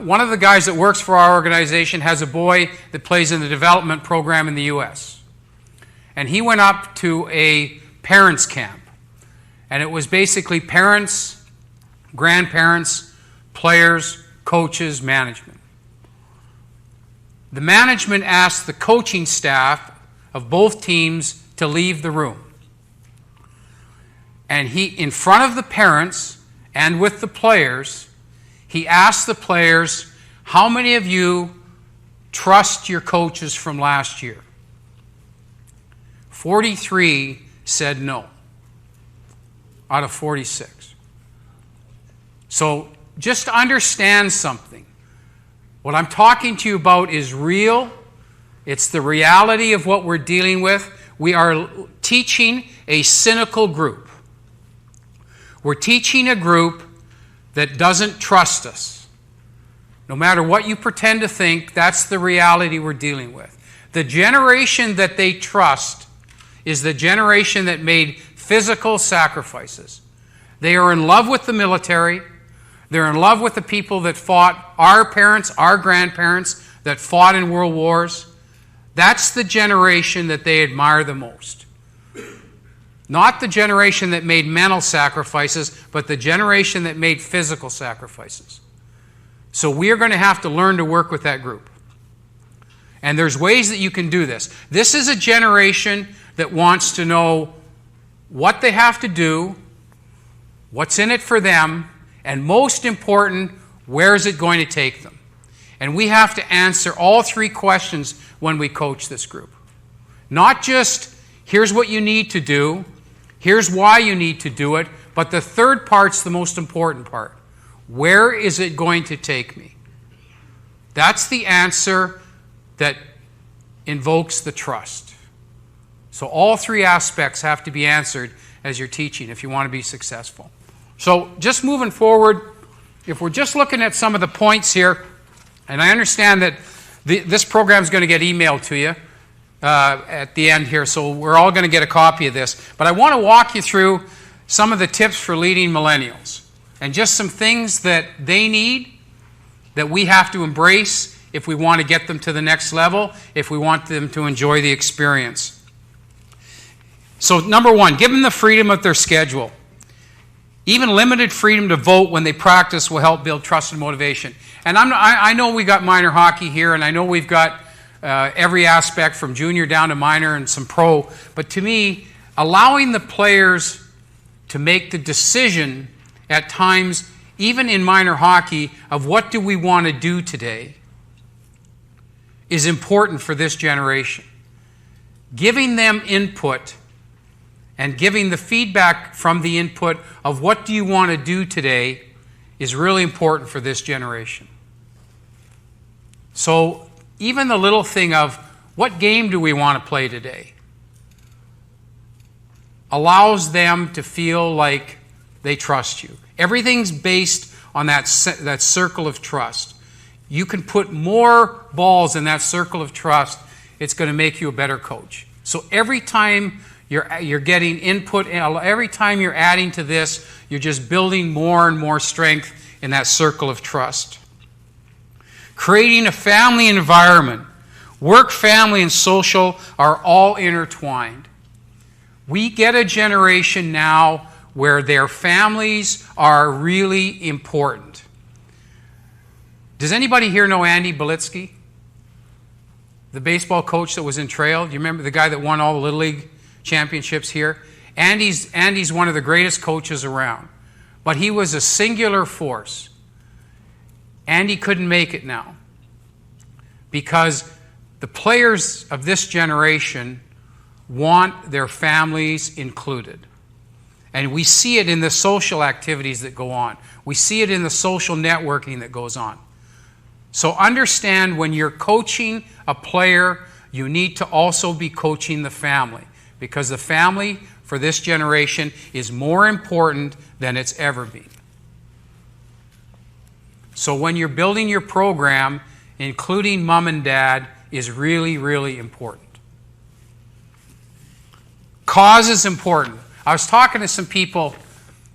one of the guys that works for our organization has a boy that plays in the development program in the U.S. And he went up to a parents' camp. And it was basically parents, grandparents, players, coaches, management. The management asked the coaching staff of both teams to leave the room. And he, in front of the parents and with the players, he asked the players, how many of you trust your coaches from last year? 43 said no, out of 46. So just understand something. What I'm talking to you about is real. It's the reality of what we're dealing with. We are teaching a cynical group. We're teaching a group that doesn't trust us. No matter what you pretend to think, that's the reality we're dealing with. The generation that they trust is the generation that made physical sacrifices. They are in love with the military. They're in love with the people that fought, our parents, our grandparents, that fought in world wars. That's the generation that they admire the most. Not the generation that made mental sacrifices, but the generation that made physical sacrifices. So we are going to have to learn to work with that group. And there's ways that you can do this. This is a generation that wants to know what they have to do, what's in it for them, and most important, where is it going to take them? And we have to answer all three questions when we coach this group. Not just, here's what you need to do, here's why you need to do it, but the third part's the most important part. Where is it going to take me? That's the answer that invokes the trust. So all three aspects have to be answered as you're teaching if you want to be successful. So just moving forward, if we're just looking at some of the points here, and I understand that this program is going to get emailed to you at the end here, so we're all going to get a copy of this. But I want to walk you through some of the tips for leading millennials and just some things that they need that we have to embrace if we want to get them to the next level, if we want them to enjoy the experience. So number one, give them the freedom of their schedule. Even limited freedom to vote when they practice will help build trust and motivation. And I know we got minor hockey here, and I know we've got every aspect from junior down to minor and some pro. But to me, allowing the players to make the decision at times, even in minor hockey, of what do we want to do today is important for this generation. Giving them input and giving the feedback from the input of what do you want to do today is really important for this generation. So even the little thing of what game do we want to play today allows them to feel like they trust you. Everything's based on that circle of trust. You can put more balls in that circle of trust, it's going to make you a better coach. So every time you're getting input, every time you're adding to this, you're just building more and more strength in that circle of trust. Creating a family environment. Work, family, and social are all intertwined. We get a generation now where their families are really important. Does anybody here know Andy Belitsky? The baseball coach that was in Trail? Do you remember the guy that won all the Little League championships here? Andy's one of the greatest coaches around. But he was a singular force. Andy couldn't make it now because the players of this generation want their families included. And we see it in the social activities that go on. We see it in the social networking that goes on. So understand when you're coaching a player, you need to also be coaching the family, because the family for this generation is more important than it's ever been. So when you're building your program, including mom and dad is really, really important. Cause is important. I was talking to some people,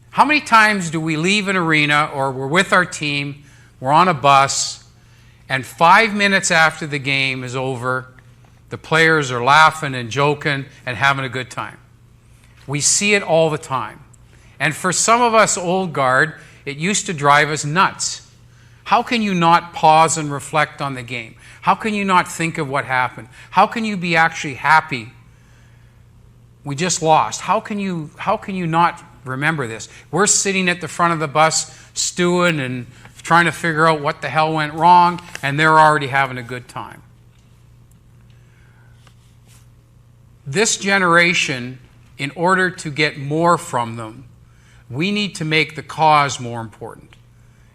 how many times do we leave an arena or we're with our team, we're on a bus, and 5 minutes after the game is over, the players are laughing and joking and having a good time. We see it all the time. And for some of us old guard, it used to drive us nuts. How can you not pause and reflect on the game? How can you not think of what happened? How can you be actually happy? We just lost. How can you not remember this? We're sitting at the front of the bus stewing and trying to figure out what the hell went wrong, and they're already having a good time. This generation, in order to get more from them, we need to make the cause more important.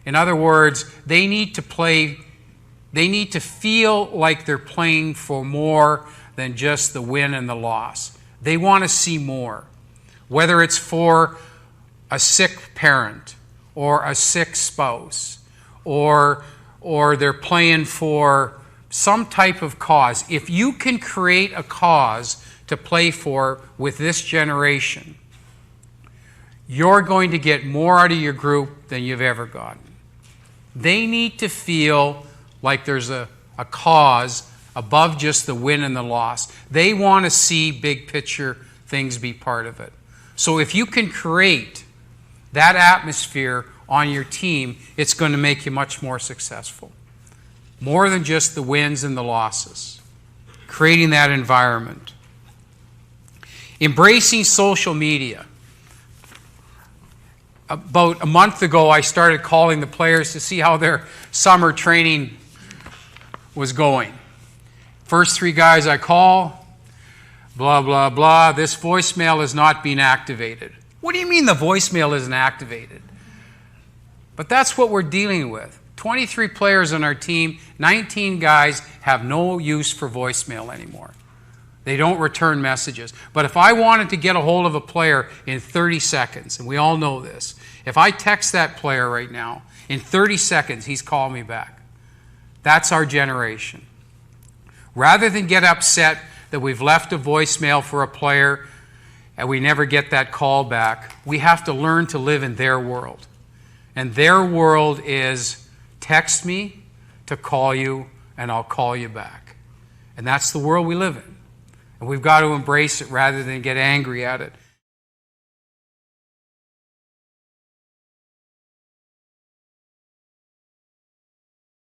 In other words, they need to feel like they're playing for more than just the win and the loss. They want to see more. Whether it's for a sick parent or a sick spouse, or they're playing for some type of cause. If you can create a cause to play for with this generation, you're going to get more out of your group than you've ever gotten. They need to feel like there's a cause above just the win and the loss. They want to see big picture things be part of it. So if you can create that atmosphere on your team, it's going to make you much more successful. More than just the wins and the losses. Creating that environment. Embracing social media. About a month ago, I started calling the players to see how their summer training was going. First 3 guys I call, blah, blah, blah. This voicemail is not being activated. What do you mean the voicemail isn't activated? But that's what we're dealing with. 23 players on our team, 19 guys have no use for voicemail anymore. They don't return messages. But if I wanted to get a hold of a player in 30 seconds, and we all know this, if I text that player right now, in 30 seconds, he's called me back. That's our generation. Rather than get upset that we've left a voicemail for a player and we never get that call back, we have to learn to live in their world. And their world is text me to call you and I'll call you back. And that's the world we live in. And we've got to embrace it rather than get angry at it.